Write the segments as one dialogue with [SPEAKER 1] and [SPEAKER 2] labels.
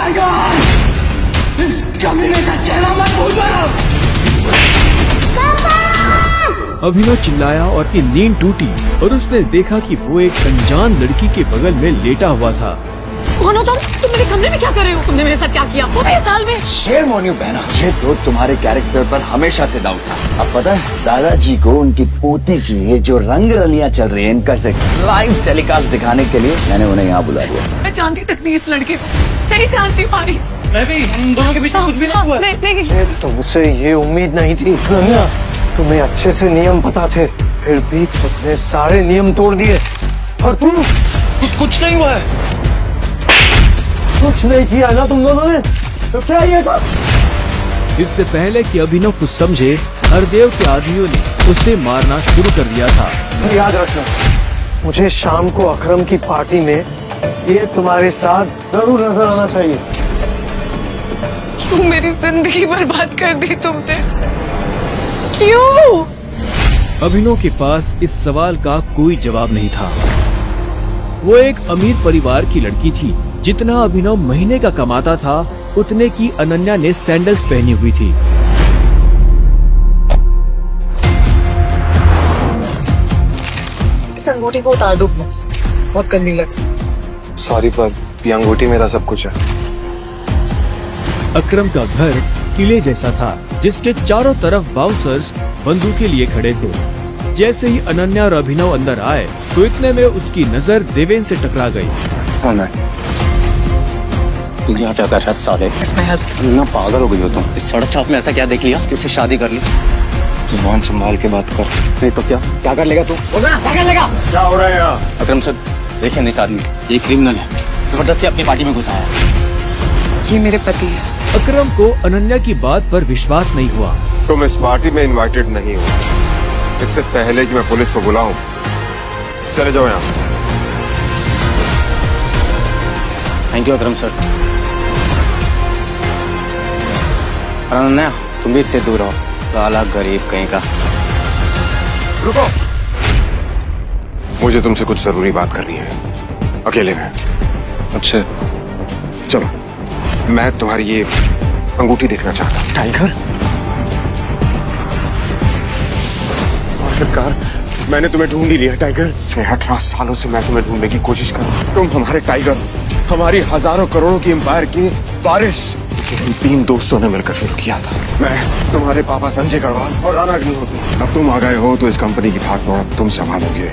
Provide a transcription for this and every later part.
[SPEAKER 1] Tiger, इस कमीने का चेहरा मत भूलना।
[SPEAKER 2] अभिनव चिल्लाया और की नींद टूटी और उसने देखा कि वो एक अनजान लड़की के बगल में लेटा हुआ था।
[SPEAKER 3] कौन हो तुम मेरे कमरे में क्या कर रहे हो? तुमने मेरे साथ क्या किया? वो 20 साल में।
[SPEAKER 1] शेम ऑन यू बहना, मुझे तो तुम्हारे कैरेक्टर पर हमेशा से डाउट था। अब पता है दादाजी को उनकी पोती की ये जो रंग रलियां चल रही है इनका से लाइव टेलीकास्ट दिखाने के लिए मैंने उन्हें यहाँ बुला लिया।
[SPEAKER 3] मैं जानती तक नहीं इस लड़के को, नहीं जानती भाई।
[SPEAKER 4] मैं भी, हम दोनों के बीच में कुछ भी नहीं हुआ।
[SPEAKER 3] नहीं।
[SPEAKER 5] तुमसे ये उम्मीद नहीं थी। तुम्हें अच्छे से नियम पता थे, फिर भी तुमने सारे नियम तोड़ दिए। और तुम
[SPEAKER 4] कुछ नहीं हुआ है।
[SPEAKER 5] कुछ नहीं किया ना तुम दोनों ने, तो क्या ये था?
[SPEAKER 2] इससे पहले कि अभिनव कुछ समझे, हरदेव के आदमियों ने उसे मारना शुरू कर दिया था।
[SPEAKER 5] याद रखना, मुझे शाम को अकरम की पार्टी में ये तुम्हारे साथ जरूर नजर आना चाहिए।
[SPEAKER 3] क्यों मेरी जिंदगी बर्बाद कर दी तुमने? क्यों?
[SPEAKER 2] अभिनव के पास इस सवाल का कोई जवाब नहीं था। वो एक अमीर परिवार की लड़की थी। जितना अभिनव महीने का कमाता था उतने की अनन्या ने सैंडल्स पहनी हुई थी।
[SPEAKER 3] इस अंगूठी को उतार दो प्लीज, बहुत गंदी लगी।
[SPEAKER 5] सॉरी पर ये अंगूठी मेरा सब कुछ है।
[SPEAKER 2] अकरम का घर किले जैसा था जिसके चारों तरफ बाउंसर्स बंदूकें लिए खड़े थे। जैसे ही अनन्या और अभिनव अंदर आए तो इतने में उसकी नजर देवेन से टकरा गई।
[SPEAKER 1] कौन है? तुम यहाँ क्या कर रहा है साले? ना पागल हो गई हो तुम? इस सड़क छाप में ऐसा क्या देख लिया? किससे शादी कर ली? जुबान संभाल के बात कर, नहीं तो क्या कर लेगा तू? क्या कर लेगा? क्या हो रहा है यहाँ? अकरम सर देखिए इस आदमी, ये क्रिमिनल है, जबरदस्ती अपनी पार्टी में घुसा है।
[SPEAKER 3] ये मेरे पति है।
[SPEAKER 2] अकरम को अनन्या की बात पर विश्वास नहीं हुआ।
[SPEAKER 6] तुम इस पार्टी में इनवाइटेड नहीं हो। इससे पहले कि मैं पुलिस को बुलाऊं, चले जाओ यहाँ।
[SPEAKER 1] Thank you Akram sir. Ananya तुम भी इससे दूर रहो, साला गरीब कहीं का।
[SPEAKER 6] रुको, मुझे तुमसे कुछ जरूरी बात करनी है, अकेले में।
[SPEAKER 5] अच्छा
[SPEAKER 6] चलो, मैं तुम्हारी ये अंगूठी देखना चाहता हूँ। टाइगर, आखिरकार मैंने तुम्हें ढूंढ ही लिया टाइगर। 18 सालों से मैं तुम्हें ढूंढने की कोशिश कर रहा हूँ। तुम हमारे टाइगर हो, हमारी हजारों करोड़ों की एम्पायर की वारिस, जिसे हम 3 दोस्तों ने मिलकर शुरू किया था। मैं, तुम्हारे पापा संजय गढ़वाल और राणा अग्निहोत्री। अब तुम आ गए हो तो इस कंपनी की भाग दौड़ तुम संभालोगे।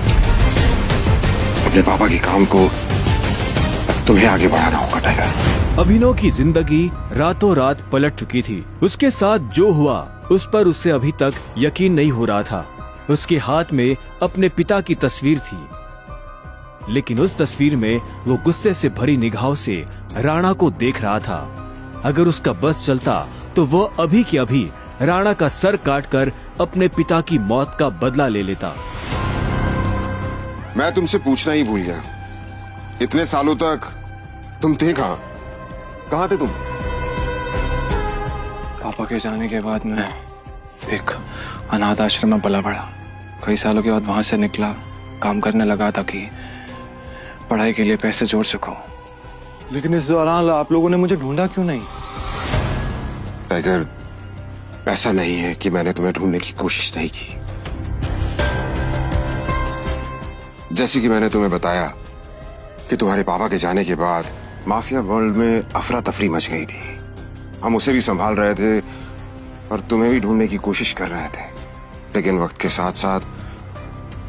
[SPEAKER 6] अपने पापा के काम को अब तुम्हें आगे बढ़ाना होगा टाइगर।
[SPEAKER 2] अभिनव की जिंदगी रातों रात पलट चुकी थी। उसके साथ जो हुआ उस पर उसे अभी तक यकीन नहीं हो रहा था। उसके हाथ में अपने पिता की तस्वीर थी, लेकिन उस तस्वीर में वो गुस्से से भरी निगाहों से राणा को देख रहा था। अगर उसका बस चलता तो वो अभी के अभी राणा का सर काटकर अपने पिता की मौत का बदला ले लेता।
[SPEAKER 6] मैं तुमसे पूछना ही भूल गया, इतने सालों तक तुम थे कहाँ थे तुम?
[SPEAKER 7] पापा के जाने के बाद मैं एक अनाथ आश्रम में पला बढ़ा। कई सालों के बाद वहां से निकला, काम करने लगा ताकि पढ़ाई के लिए पैसे जोड़ सकूं। लेकिन इस दौरान आप लोगों ने मुझे ढूंढा क्यों नहीं?
[SPEAKER 6] टाइगर, ऐसा नहीं है कि मैंने तुम्हें ढूंढने की कोशिश नहीं की। जैसे कि मैंने तुम्हें बताया कि तुम्हारे पापा के जाने के बाद माफिया वर्ल्ड में अफरा तफरी मच गई थी। हम उसे भी संभाल रहे थे और तुम्हें भी ढूंढने की कोशिश कर रहे थे, लेकिन वक्त के साथ साथ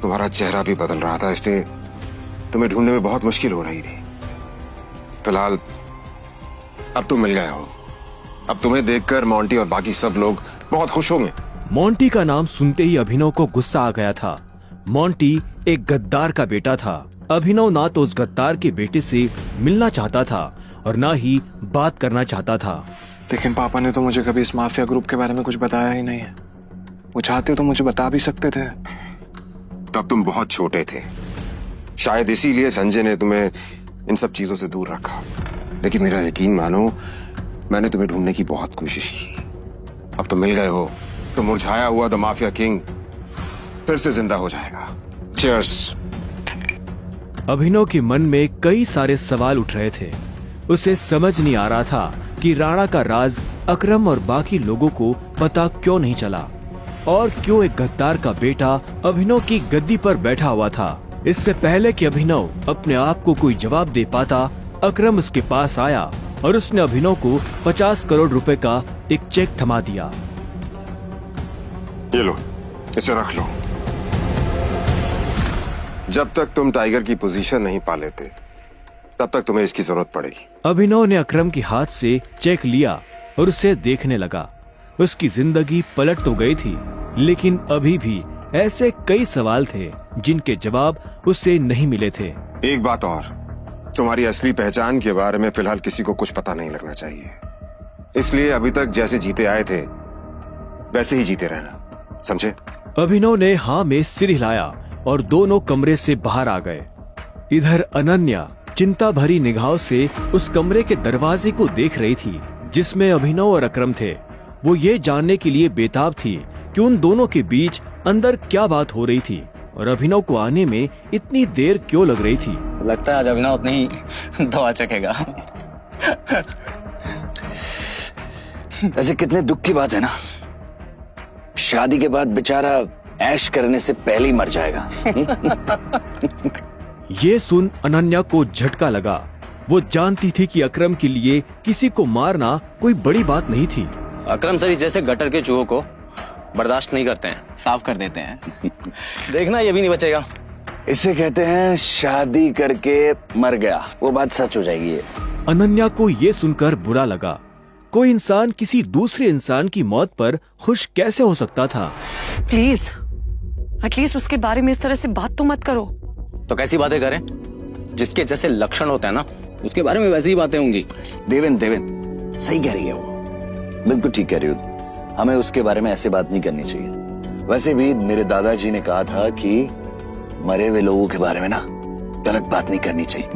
[SPEAKER 6] तुम्हारा चेहरा भी बदल रहा था, इसलिए तुम्हें ढूंढने में बहुत मुश्किल हो रही थी। फिलहाल अब तुम मिल गए हो। अब तुम्हें देखकर मोंटी और बाकी सब लोग बहुत खुश होंगे।
[SPEAKER 2] मोंटी का नाम सुनते ही अभिनव को गुस्सा आ गया था। मोंटी एक गद्दार का बेटा था। अभिनव ना तो उस गद्दार के बेटे से मिलना चाहता था और ना ही बात करना चाहता था।
[SPEAKER 7] लेकिन पापा ने तो मुझे कभी इस माफिया ग्रुप के बारे में कुछ बताया ही नहीं है। वो चाहते तो मुझे बता भी सकते थे।
[SPEAKER 6] तब तुम बहुत छोटे थे, शायद इसीलिए संजय ने तुम्हें इन सब चीजों से दूर रखा। लेकिन मेरा यकीन मानो, मैंने तुम्हें ढूंढने की बहुत कोशिश की। अब तुम मिल गए हो तो मुरझाया हुआ द माफिया किंग फिर से जिंदा हो जाएगा। चीयर्स।
[SPEAKER 2] अभिनव के मन में कई सारे सवाल उठ रहे थे। उसे समझ नहीं आ रहा था कि राणा का राज अकरम और बाकी लोगों को पता क्यों नहीं चला और क्यों एक गद्दार का बेटा अभिनव की गद्दी पर बैठा हुआ था। इससे पहले कि अभिनव अपने आप को कोई जवाब दे पाता, अकरम उसके पास आया और उसने अभिनव को 50 करोड़ रुपए का एक चेक थमा दिया।
[SPEAKER 6] ये लो, इसे रख लो। जब तक तुम टाइगर की पोजीशन नहीं पा लेते तब तक तुम्हें इसकी जरूरत पड़ेगी।
[SPEAKER 2] अभिनव ने अकरम के हाथ से चेक लिया और उसे देखने लगा। उसकी जिंदगी पलट तो गई थी, लेकिन अभी भी ऐसे कई सवाल थे जिनके जवाब उसे नहीं मिले थे।
[SPEAKER 6] एक बात और, तुम्हारी असली पहचान के बारे में फिलहाल किसी को कुछ पता नहीं लगना चाहिए। इसलिए अभी तक जैसे जीते आए थे वैसे ही जीते रहना, समझे?
[SPEAKER 2] अभिनव ने हाँ में सिर हिलाया और दोनों कमरे से बाहर आ गए। इधर अनन्या चिंता भरी निगाहों से उस कमरे के दरवाजे को देख रही थी जिसमें अभिनव और अकरम थे। वो ये जानने के लिए बेताब थी कि उन दोनों के बीच अंदर क्या बात हो रही थी और अभिनव को आने में इतनी देर क्यों लग रही थी।
[SPEAKER 1] लगता है आज अभिनव अपनी दवा चखेगा।
[SPEAKER 8] ऐसे कितने दुख की बात है ना, शादी के बाद बेचारा ऐश करने से पहले ही मर जाएगा।
[SPEAKER 2] ये सुन अनन्या को झटका लगा। वो जानती थी कि अकरम के लिए किसी को मारना कोई बड़ी बात नहीं थी।
[SPEAKER 1] अकरम सर जैसे गटर के चूहों को बर्दाश्त नहीं करते हैं, साफ कर देते हैं। देखना ये भी नहीं बचेगा।
[SPEAKER 8] इसे कहते हैं शादी करके मर गया, वो बात सच हो जाएगी।
[SPEAKER 2] अनन्या को ये सुनकर बुरा लगा। कोई इंसान किसी दूसरे इंसान की मौत पर खुश कैसे हो सकता था?
[SPEAKER 3] प्लीज एटलीस्ट उसके बारे में इस तरह से बात तो मत करो।
[SPEAKER 1] तो कैसी बातें करें? जिसके जैसे लक्षण होते हैं ना, उसके बारे में वैसी ही बातें होंगी।
[SPEAKER 8] देवेन सही कह रही है वो, बिल्कुल ठीक कह रही हो। हमें उसके बारे में ऐसे बात नहीं करनी चाहिए। वैसे भी मेरे दादाजी ने कहा था कि मरे हुए लोगों के बारे में ना गलत बात नहीं करनी चाहिए।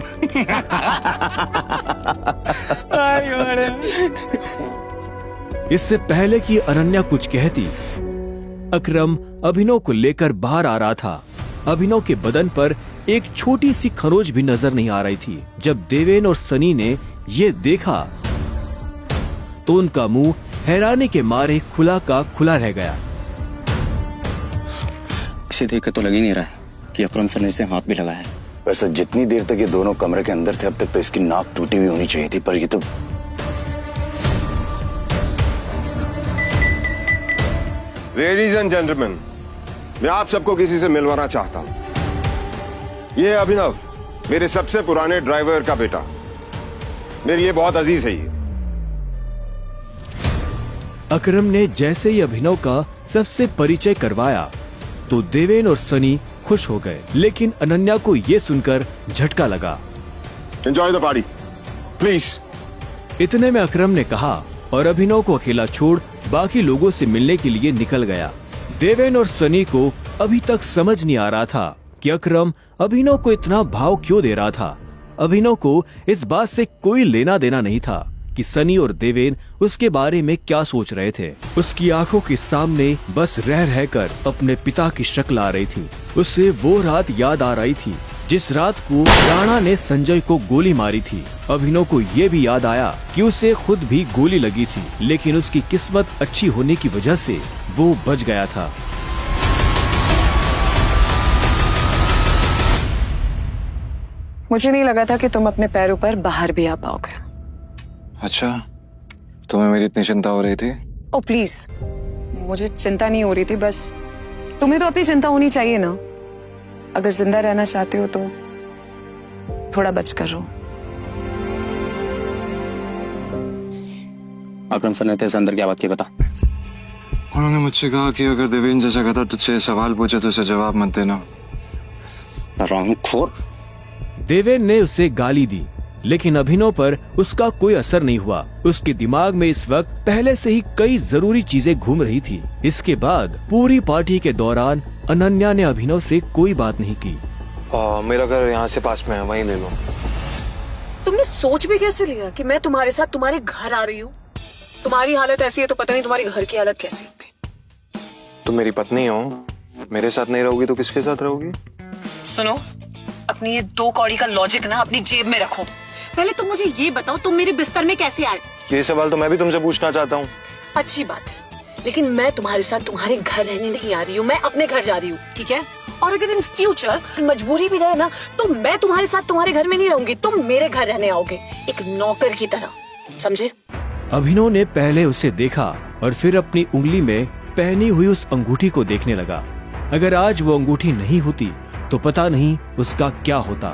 [SPEAKER 2] इससे पहले कि अनन्या कुछ कहती, अकरम अभिनव को लेकर बाहर आ रहा था। अभिनव के बदन पर एक छोटी सी खरोच भी नजर नहीं आ रही थी। जब देवेन और सनी ने ये देखा तो उनका मुंह हैरानी के मारे खुला का खुला रह गया।
[SPEAKER 1] इसे देख के तो लग ही नहीं रहा है कि अकरम सर ने इसे हाथ भी लगाया है।
[SPEAKER 8] वैसे जितनी देर तक ये दोनों कमरे के अंदर थे अब तक तो इसकी नाक टूटी हुई होनी चाहिए थी, पर ये तो
[SPEAKER 6] लेडीज एंड जेंटलमैन, मैं आप सबको किसी से मिलवाना चाहता हूं। ये अभिनव, मेरे सबसे पुराने ड्राइवर का बेटा, मेरी ये बहुत अजीज है। ये
[SPEAKER 2] अकरम ने जैसे ही अभिनव का सबसे परिचय करवाया तो देवेन और सनी खुश हो गए, लेकिन अनन्या को ये सुनकर झटका लगा।
[SPEAKER 6] Enjoy the party please.
[SPEAKER 2] इतने में अकरम ने कहा और अभिनव को अकेला छोड़ बाकी लोगों से मिलने के लिए निकल गया। देवेन और सनी को अभी तक समझ नहीं आ रहा था कि अकरम अभिनव को इतना भाव क्यों दे रहा था। अभिनव को इस बात से कोई लेना देना नहीं था कि सनी और देवेन उसके बारे में क्या सोच रहे थे। उसकी आंखों के सामने बस रह रहकर अपने पिता की शक्ल आ रही थी। उसे वो रात याद आ रही थी जिस रात को राणा ने संजय को गोली मारी थी। अभिनव को ये भी याद आया कि उसे खुद भी गोली लगी थी, लेकिन उसकी किस्मत अच्छी होने की वजह से वो बच गया था।
[SPEAKER 3] मुझे नहीं लगा था कि तुम अपने पैरों पर बाहर भी आ पाओगे।
[SPEAKER 7] अच्छा, तुम्हें मेरी इतनी चिंता हो रही थी?
[SPEAKER 3] ओ प्लीज, मुझे चिंता नहीं हो रही थी, बस तुम्हें तो अपनी चिंता होनी चाहिए ना। अगर जिंदा रहना चाहते हो तो थोड़ा बच कर रहो।
[SPEAKER 1] अकरम सर ने तेरे अंदर क्या बात की बता।
[SPEAKER 7] उन्होंने मुझसे कहा कि अगर देवेन जैसा कहता तुझसे सवाल पूछे तो उसे जवाब मत देना।
[SPEAKER 1] हरामखोर।
[SPEAKER 2] देवेन ने उसे गाली दी, लेकिन अभिनव पर उसका कोई असर नहीं हुआ। उसके दिमाग में इस वक्त पहले से ही कई जरूरी चीजें घूम रही थी। इसके बाद पूरी पार्टी के दौरान अनन्या ने अभिनव से कोई बात नहीं की।
[SPEAKER 4] मेरा घर यहाँ से पास में है, वहीं ले लो।
[SPEAKER 3] तुमने सोच भी कैसे लिया कि मैं तुम्हारे साथ तुम्हारे घर आ रही हूँ? तुम्हारी हालत ऐसी है तो पता नहीं तुम्हारी घर की हालत कैसी होगी।
[SPEAKER 4] तुम मेरी पत्नी हो, मेरे साथ नहीं रहोगी तो किसके साथ रहोगी?
[SPEAKER 3] सुनो, अपनी ये 2 कौड़ी का लॉजिक ना अपनी जेब में रखो।
[SPEAKER 9] पहले तुम मुझे ये बताओ, तुम मेरे बिस्तर में कैसे आए?
[SPEAKER 4] ये सवाल तो मैं भी तुमसे पूछना चाहता हूँ।
[SPEAKER 9] अच्छी बात है, लेकिन मैं तुम्हारे साथ तुम्हारे घर रहने नहीं आ रही हूँ, मैं अपने घर जा रही हूँ, ठीक है? और अगर इन फ्यूचर मजबूरी भी रहे ना, तो मैं तुम्हारे साथ तुम्हारे घर में नहीं रहूंगी, तुम मेरे घर रहने आओगे, एक नौकर की तरह, समझे?
[SPEAKER 2] अभिनव ने पहले उसे देखा और फिर अपनी उंगली में पहनी हुई उस अंगूठी को देखने लगा। अगर आज वो अंगूठी नहीं होती तो पता नहीं उसका क्या होता।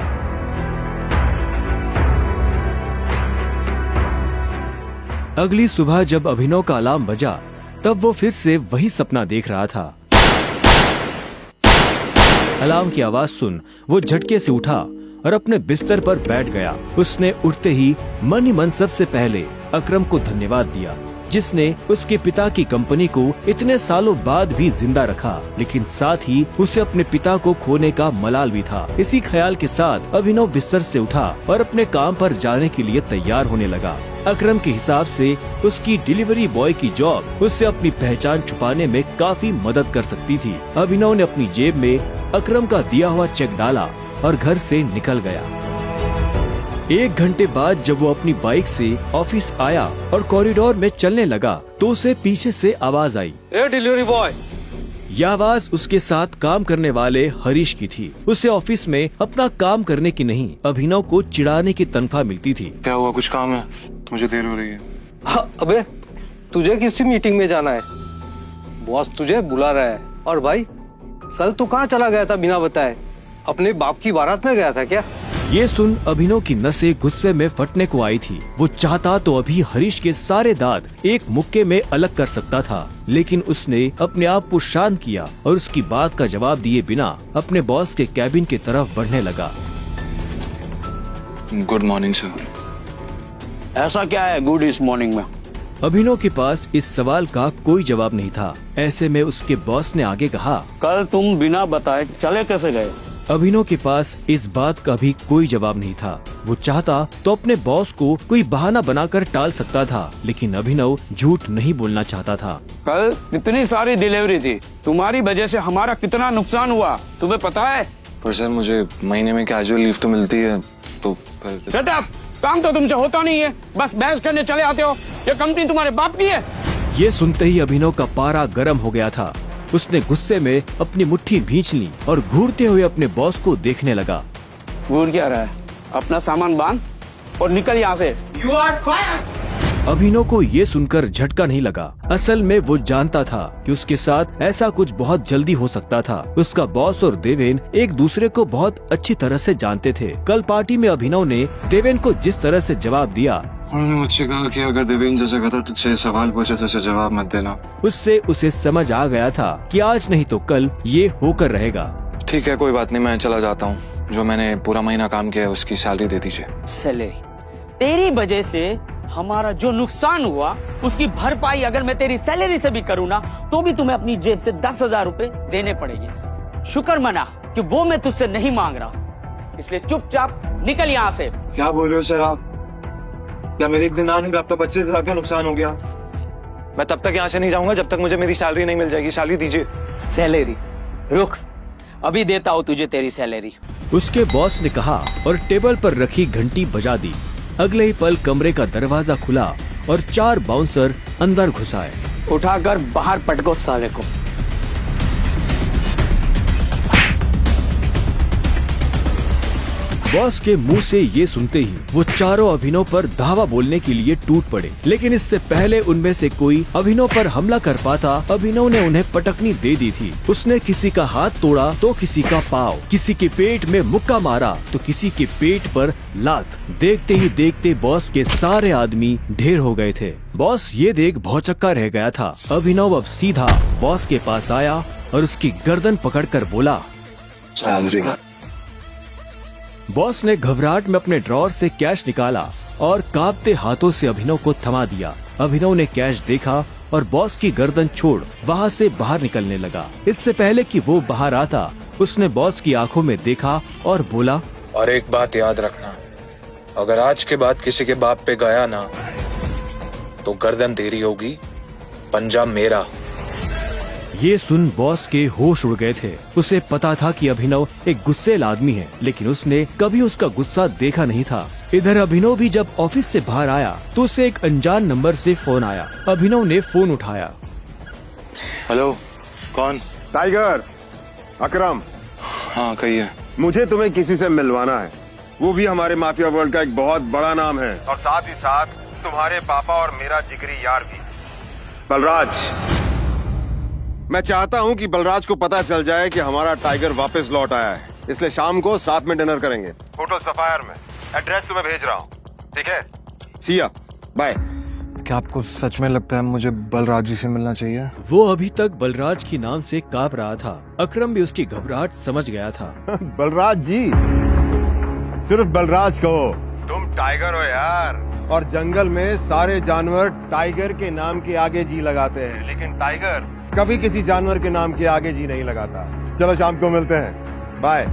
[SPEAKER 2] अगली सुबह जब अभिनव का अलार्म बजा, तब वो फिर से वही सपना देख रहा था। अलार्म की आवाज सुन वो झटके से उठा और अपने बिस्तर पर बैठ गया। उसने उठते ही मन ही मन सबसे पहले अकरम को धन्यवाद दिया, जिसने उसके पिता की कंपनी को इतने सालों बाद भी जिंदा रखा, लेकिन साथ ही उसे अपने पिता को खोने का मलाल भी था। इसी ख्याल के साथ अभिनव बिस्तर से उठा और अपने काम पर जाने के लिए तैयार होने लगा। अकरम के हिसाब से उसकी डिलीवरी बॉय की जॉब उससे अपनी पहचान छुपाने में काफी मदद कर सकती थी। अभिनव ने अपनी जेब में अकरम का दिया हुआ चेक डाला और घर से निकल गया। 1 घंटे बाद जब वो अपनी बाइक से ऑफिस आया और कॉरिडोर में चलने लगा, तो उसे पीछे से आवाज आई।
[SPEAKER 5] A delivery boy!
[SPEAKER 2] यह आवाज उसके साथ काम करने वाले हरीश की थी। उसे ऑफिस में अपना काम करने की नहीं, अभिनव को चिढ़ाने की तनख्वाह मिलती थी।
[SPEAKER 4] क्या हुआ, कुछ काम है? मुझे देर हो रही है।
[SPEAKER 5] हाँ, अबे तुझे किसी मीटिंग में जाना है, बॉस तुझे बुला रहा है। और भाई, कल तू कहाँ चला गया था बिना बताए? अपने बाप की बारात में गया था क्या?
[SPEAKER 2] ये सुन अभिनव की नसें गुस्से में फटने को आई थी। वो चाहता तो अभी हरीश के सारे दांत एक मुक्के में अलग कर सकता था, लेकिन उसने अपने आप को शांत किया और उसकी बात का जवाब दिए बिना अपने बॉस के कैबिन की तरफ बढ़ने लगा।
[SPEAKER 7] Good morning sir.
[SPEAKER 1] ऐसा क्या है गुड इस मॉर्निंग में?
[SPEAKER 2] अभिनव के पास इस सवाल का कोई जवाब नहीं था। ऐसे में उसके बॉस ने आगे कहा,
[SPEAKER 1] कल तुम बिना बताए चले कैसे गए?
[SPEAKER 2] अभिनव के पास इस बात का भी कोई जवाब नहीं था। वो चाहता तो अपने बॉस को कोई बहाना बनाकर टाल सकता था, लेकिन अभिनव झूठ नहीं बोलना चाहता था।
[SPEAKER 1] कल कितनी सारी डिलीवरी थी, तुम्हारी वजह से हमारा कितना नुकसान हुआ तुम्हें पता है?
[SPEAKER 4] पर सर मुझे महीने में कैजुअल लीव तो मिलती है, तो
[SPEAKER 1] शट अप! काम तो तुमसे होता नहीं है, बस बहस करने चले आते हो। ये कंपनी तुम्हारे बाप की है।
[SPEAKER 2] ये सुनते ही अभिनव का पारा गर्म हो गया था। उसने गुस्से में अपनी मुट्ठी भींच ली और घूरते हुए अपने बॉस को देखने लगा।
[SPEAKER 1] घूर क्या रहा है? अपना सामान बांध और निकल यहाँ से। You are fired!
[SPEAKER 2] अभिनव को ये सुनकर झटका नहीं लगा। असल में वो जानता था कि उसके साथ ऐसा कुछ बहुत जल्दी हो सकता था। उसका बॉस और देवेन एक दूसरे को बहुत अच्छी तरह से जानते थे। कल पार्टी में अभिनव ने देवेन को जिस तरह से जवाब दिया,
[SPEAKER 4] उन्होंने मुझसे कहा कि अगर देवेंद्र जैसे कहता तुझसे सवाल पूछे तो उसे जवाब मत देना।
[SPEAKER 2] उससे उसे समझ आ गया था कि आज नहीं तो कल ये होकर रहेगा।
[SPEAKER 4] ठीक है, कोई बात नहीं, मैं चला जाता हूँ। जो मैंने पूरा महीना काम किया है उसकी सैलरी दे दीजिए।
[SPEAKER 10] सैलरी? तेरी वजह से हमारा जो नुकसान हुआ उसकी भरपाई अगर मैं तेरी सैलरी से भी करूँ ना, तो भी तुम्हें अपनी जेब से 10,000 रुपए देने पड़ेंगे। शुक्र मना कि वो मैं तुझसे नहीं मांग रहा, इसलिए चुपचाप निकल यहाँ से।
[SPEAKER 4] क्या बोल रहे हो सर आप? क्या मेरे एक दिन आने में आपका 25,000 का नुकसान हो गया? मैं तब तक यहाँ से नहीं जाऊंगा जब तक मुझे मेरी सैलरी नहीं मिल जाएगी। सैलरी दीजिए।
[SPEAKER 10] सैलरी? रुक, अभी देता हूँ तुझे तेरी सैलरी।
[SPEAKER 2] उसके बॉस ने कहा और टेबल पर रखी घंटी बजा दी। अगले ही पल कमरे का दरवाजा खुला और 4 बाउंसर अंदर घुस आए।
[SPEAKER 10] उठाकर बाहर पटको साले को।
[SPEAKER 2] बॉस के मुंह से ये सुनते ही वो चारों अभिनव पर धावा बोलने के लिए टूट पड़े, लेकिन इससे पहले उनमें से कोई अभिनव पर हमला कर पाता, अभिनव ने उन्हें पटकनी दे दी थी। उसने किसी का हाथ तोड़ा तो किसी का पाँव, किसी के पेट में मुक्का मारा तो किसी के पेट पर लात। देखते ही देखते बॉस के सारे आदमी ढेर हो गए थे। बॉस ये देख भौचक्का रह गया था। अभिनव अब सीधा बॉस के पास आया और उसकी गर्दन पकड़कर बोला,
[SPEAKER 4] सैलरी।
[SPEAKER 2] बॉस ने घबराहट में अपने ड्रॉर से कैश निकाला और कांपते हाथों से अभिनव को थमा दिया। अभिनव ने कैश देखा और बॉस की गर्दन छोड़ वहाँ से बाहर निकलने लगा। इससे पहले कि वो बाहर आता, उसने बॉस की आंखों में देखा और बोला,
[SPEAKER 4] और एक बात याद रखना, अगर आज के बाद किसी के बाप पे गया ना तो गर्दन तेरी होगी, पंजा मेरा।
[SPEAKER 2] ये सुन बॉस के होश उड़ गए थे। उसे पता था कि अभिनव एक गुस्सैल आदमी है, लेकिन उसने कभी उसका गुस्सा देखा नहीं था। इधर अभिनव भी जब ऑफिस से बाहर आया तो उसे एक अनजान नंबर से फोन आया। अभिनव ने फोन उठाया।
[SPEAKER 4] हेलो, कौन?
[SPEAKER 6] टाइगर, अकरम,
[SPEAKER 4] हाँ कहिए।
[SPEAKER 6] मुझे तुम्हें किसी से मिलवाना है, वो भी हमारे माफिया वर्ल्ड का एक बहुत बड़ा नाम है, और साथ ही साथ तुम्हारे पापा और मेरा जिगरी यार भी, बलराज। मैं चाहता हूँ कि बलराज को पता चल जाए कि हमारा टाइगर वापस लौट आया है, इसलिए शाम को साथ में डिनर करेंगे होटल सफायर में। एड्रेस तुम्हें भेज रहा हूँ, ठीक है? सी या, बाय।
[SPEAKER 7] क्या आपको सच में लगता है मुझे बलराज जी से मिलना चाहिए?
[SPEAKER 2] वो अभी तक बलराज के नाम से कांप रहा था। अकरम भी उसकी घबराहट समझ गया था।
[SPEAKER 6] बलराज जी, सिर्फ बलराज कहो, तुम टाइगर हो यार, और जंगल में सारे जानवर टाइगर के नाम के आगे जी लगाते हैं, लेकिन टाइगर कभी किसी जानवर के नाम के आगे जी नहीं लगाता। चलो शाम को मिलते हैं, बाय।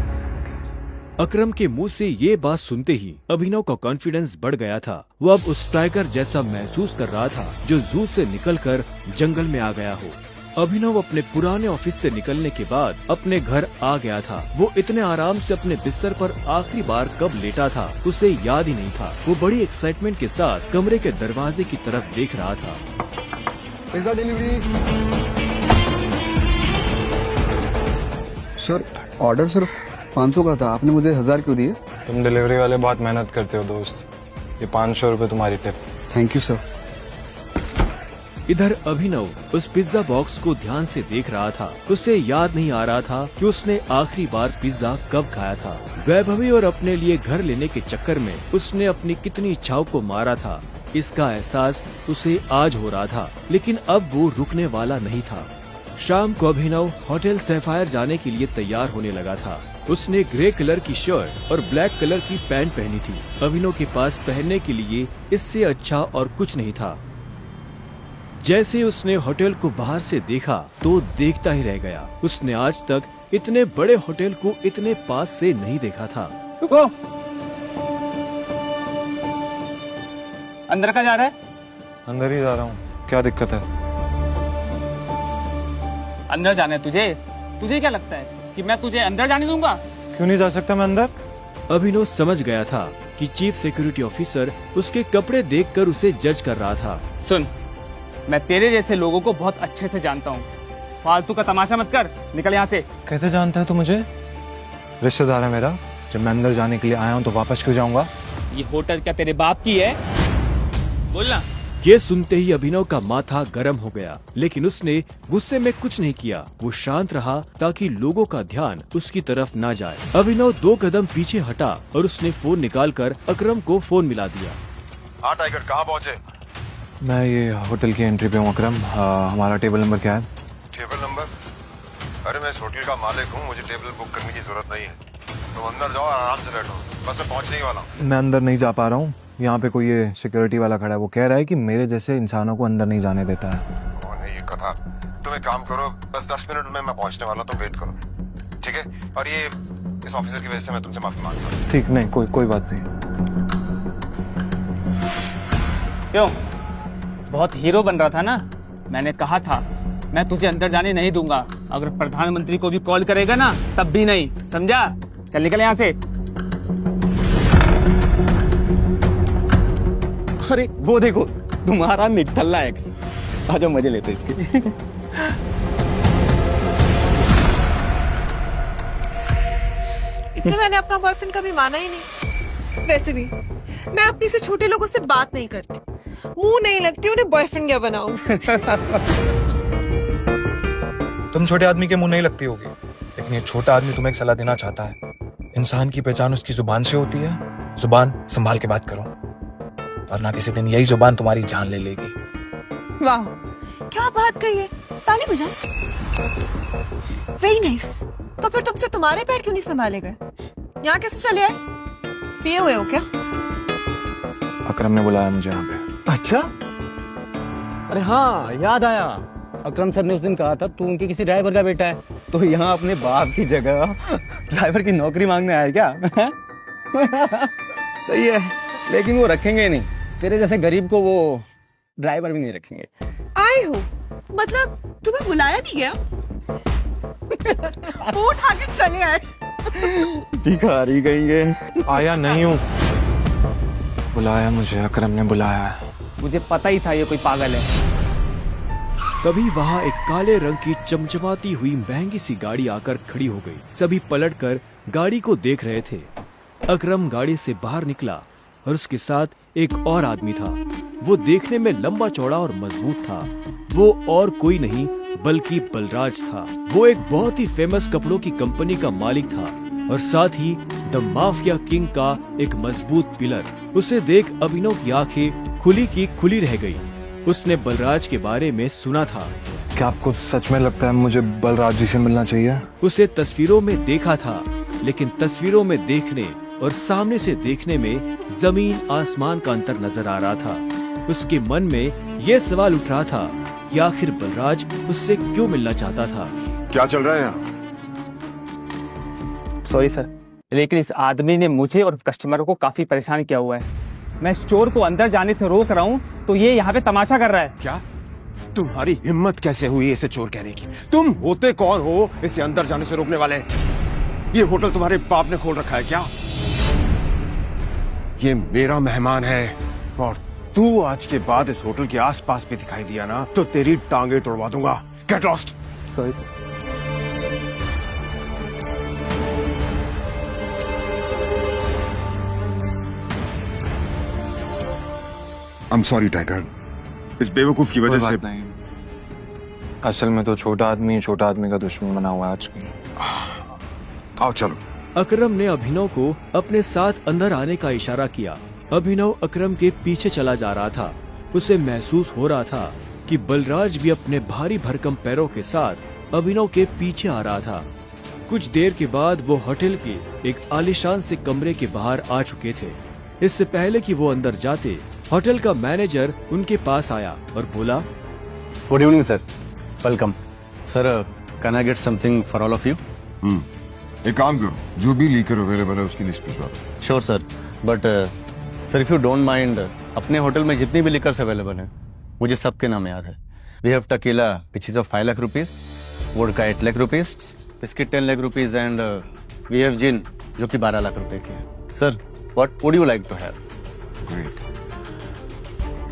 [SPEAKER 2] अकरम के मुंह से ये बात सुनते ही अभिनव का कॉन्फिडेंस बढ़ गया था। वो अब उस टाइगर जैसा महसूस कर रहा था जो जू से निकलकर जंगल में आ गया हो। अभिनव अपने पुराने ऑफिस से निकलने के बाद अपने घर आ गया था। वो इतने आराम से अपने बिस्तर पर आखिरी बार कब लेटा था उसे याद ही नहीं था। वो बड़ी एक्साइटमेंट के साथ कमरे के दरवाजे की तरफ देख रहा था।
[SPEAKER 5] Pizza delivery.
[SPEAKER 11] सर, ऑर्डर सिर्फ 500 का था, आपने मुझे 1000 क्यों दिए?
[SPEAKER 7] तुम डिलीवरी वाले बहुत मेहनत करते हो दोस्त, ये 500 रुपए तुम्हारी टिप।
[SPEAKER 11] Thank you sir.
[SPEAKER 2] इधर अभिनव उस पिज्जा बॉक्स को ध्यान से देख रहा था। उसे याद नहीं आ रहा था कि उसने आखिरी बार पिज्जा कब खाया था। वैभवी और अपने लिए घर लेने के चक्कर में उसने अपनी कितनी इच्छाओं को मारा था, इसका एहसास उसे आज हो रहा था, लेकिन अब वो रुकने वाला नहीं था। शाम को अभिनव होटल सैफायर जाने के लिए तैयार होने लगा था। उसने ग्रे कलर की शर्ट और ब्लैक कलर की पैंट पहनी थी। अभिनव के पास पहनने के लिए इससे अच्छा और कुछ नहीं था। जैसे उसने होटल को बाहर से देखा तो देखता ही रह गया। उसने आज तक इतने बड़े होटल को इतने पास से नहीं देखा था।
[SPEAKER 10] रुको, अंदर का जा रहा है?
[SPEAKER 7] अंदर ही जा रहा हूँ, क्या दिक्कत है?
[SPEAKER 10] अंदर जाना है तुझे? तुझे क्या लगता है कि मैं तुझे अंदर जाने दूंगा?
[SPEAKER 7] क्यों नहीं जा सकता मैं अंदर?
[SPEAKER 2] अभिनव समझ गया था कि चीफ सिक्योरिटी ऑफिसर उसके कपड़े देखकर उसे जज कर रहा था।
[SPEAKER 10] सुन, मैं तेरे जैसे लोगों को बहुत अच्छे से जानता हूँ, फालतू का तमाशा मत कर, निकल यहाँ से।
[SPEAKER 7] कैसे जानता है तू मुझे? रिश्तेदार है मेरा। जब मैं अंदर जाने के लिए आया हूँ तो वापस क्यों जाऊंगा?
[SPEAKER 10] ये होटल क्या तेरे बाप की है? बोलना।
[SPEAKER 2] ये सुनते ही अभिनव का माथा गर्म हो गया, लेकिन उसने गुस्से में कुछ नहीं किया। वो शांत रहा ताकि लोगों का ध्यान उसकी तरफ ना जाए। अभिनव 2 कदम पीछे हटा और उसने फोन निकालकर अकरम को फोन मिला दिया।
[SPEAKER 6] हाँ टाइगर, कहाँ पहुँचे?
[SPEAKER 7] मैं ये होटल की एंट्री पे हूँ अकरम। हमारा टेबल नंबर क्या है?
[SPEAKER 6] Table number? अरे मैं इस होटल का मालिक हूँ, मुझे टेबल बुक करने की जरूरत नहीं है। तुम अंदर जाओ और आराम से बैठो, बस मैं पहुँचने ही वाला हूँ।
[SPEAKER 7] मैं अंदर नहीं जा पा रहा हूँ। यहाँ पे कोई ये सिक्योरिटी वाला खड़ा है, वो कह रहा है कि मेरे जैसे इंसानों को अंदर नहीं जाने देता है।
[SPEAKER 6] कौन है ये कथा? तुम एक काम करो, बस 10 मिनट में मैं पहुँचने वाला, तुम वेट करो, ठीक है? और ये इस ऑफिसर की वजह से मैं तुमसे माफी मांगता हूँ।
[SPEAKER 7] ठीक, नहीं कोई बात नहीं।
[SPEAKER 10] क्यों, बहुत हीरो बन रहा था ना? मैंने कहा था मैं तुझे अंदर जाने नहीं दूंगा। अगर प्रधानमंत्री को भी कॉल करेगा ना तब भी नहीं, समझा? चल निकल यहाँ से।
[SPEAKER 11] अरे वो देखो, तुम्हारा निठल्ला एक्स। आजा मजे लेते इसके।
[SPEAKER 12] इससे मैंने अपना बॉयफ्रेंड कभी माना ही नहीं। वैसे भी मैं अपनी से छोटे लोगों से बात नहीं करती, मुंह नहीं लगती उन्हें बॉयफ्रेंड क्या बनाऊं।
[SPEAKER 4] तुम छोटे आदमी के मुंह नहीं लगती होगी, लेकिन ये छोटा आदमी तुम्हें एक सलाह देना चाहता है। इंसान की पहचान उसकी जुबान से होती है। जुबान संभाल के बात करो, वरना किसी दिन यही जुबान तुम्हारी जान ले लेगी।
[SPEAKER 12] वाह, क्या बात कही है। ताली बजा। Very nice. तो फिर तुमसे तुम्हारे पैर क्यों नहीं संभाले गए? यहाँ कैसे चले आए? पिए हुए हो क्या?
[SPEAKER 7] अकरम ने बुलाया मुझे यहाँ पे।
[SPEAKER 11] अच्छा, अरे हाँ याद आया, अकरम सर ने उस दिन कहा था तू उनके किसी ड्राइवर का बेटा है, तो यहाँ अपने बाप की जगह ड्राइवर की नौकरी मांगने आया क्या? सही है, लेकिन वो रखेंगे नहीं, तेरे जैसे गरीब को वो ड्राइवर भी नहीं रखेंगे।
[SPEAKER 12] आए हो मतलब तुम्हें बुलाया नहीं गया? वो उठा के चले आए।
[SPEAKER 11] भिखारी कहेंगे।
[SPEAKER 7] आया नहीं हूँ, बुलाया मुझे, अकरम ने बुलाया है।
[SPEAKER 10] मुझे पता ही था ये कोई पागल है।
[SPEAKER 2] तभी वहाँ एक काले रंग की चमचमाती हुई महंगी सी गाड़ी आकर खड़ी हो गई। सभी पलटकर गाड़ी को देख रहे थे। अकरम गाड़ी से बाहर निकला और उसके साथ एक और आदमी था। वो देखने में लंबा चौड़ा और मजबूत था। वो और कोई नहीं बल्कि बलराज था। वो एक बहुत ही फेमस कपड़ों की कंपनी का मालिक था और साथ ही द माफिया किंग का एक मजबूत पिलर। उसे देख अभिनव की आंखें खुली की खुली रह गई। उसने बलराज के बारे में सुना था।
[SPEAKER 7] क्या आपको सच में लगता है मुझे बलराज जी से मिलना चाहिए?
[SPEAKER 2] उसे तस्वीरों में देखा था, लेकिन तस्वीरों में देखने और सामने से देखने में जमीन आसमान का अंतर नजर आ रहा था। उसके मन में ये सवाल उठ रहा था कि आखिर बलराज उससे क्यों मिलना चाहता था।
[SPEAKER 6] क्या चल रहा है यहाँ?
[SPEAKER 10] सॉरी सर, लेकिन इस आदमी ने मुझे और कस्टमरों को काफी परेशान किया हुआ है। मैं स्टोर को अंदर जाने से रोक रहा हूँ तो ये यहाँ पे तमाशा कर रहा है।
[SPEAKER 6] क्या तुम्हारी हिम्मत कैसे हुई इसे चोर कहने की? तुम होते कौन हो इसे अंदर जाने से रोकने वाले? ये होटल तुम्हारे बाप ने खोल रखा है क्या? ये मेरा मेहमान है और तू आज के बाद इस होटल के आसपास भी दिखाई दिया ना तो तेरी टांगे तोड़वा दूंगा। Get lost.
[SPEAKER 10] Sorry sir.
[SPEAKER 6] I'm sorry tiger, इस बेवकूफ की वजह
[SPEAKER 7] कोई
[SPEAKER 6] से।
[SPEAKER 7] बात नहीं, असल में तो छोटा आदमी का दुश्मन बना हुआ है आजकल।
[SPEAKER 6] आओ चलो।
[SPEAKER 2] अकरम ने अभिनव को अपने साथ अंदर आने का इशारा किया। अभिनव अकरम के पीछे चला जा रहा था। उसे महसूस हो रहा था कि बलराज भी अपने भारी भरकम पैरों के साथ अभिनव के पीछे आ रहा था। कुछ देर के बाद वो होटल के एक आलीशान से कमरे के बाहर आ चुके थे। इससे पहले कि वो अंदर जाते, होटल का मैनेजर उनके पास आया और बोला,
[SPEAKER 11] good evening sir, welcome sir, can I get something for all of you?
[SPEAKER 6] एक काम करो, जो भी लीकर अवेलेबल है उसकी लिस्ट भिजवा दो।
[SPEAKER 11] Sure sir, but sir if you don't mind, अपने होटल में जितनी भी लिकर्स अवेलेबल हैं मुझे सबके नाम याद है। We have tequila which is of 5 lakh rupees, vodka 8 lakh rupees, biscuit 10 lakh rupees and we have gin जो कि 12 लाख रुपए की है। Sir what would you like to have?
[SPEAKER 6] Great.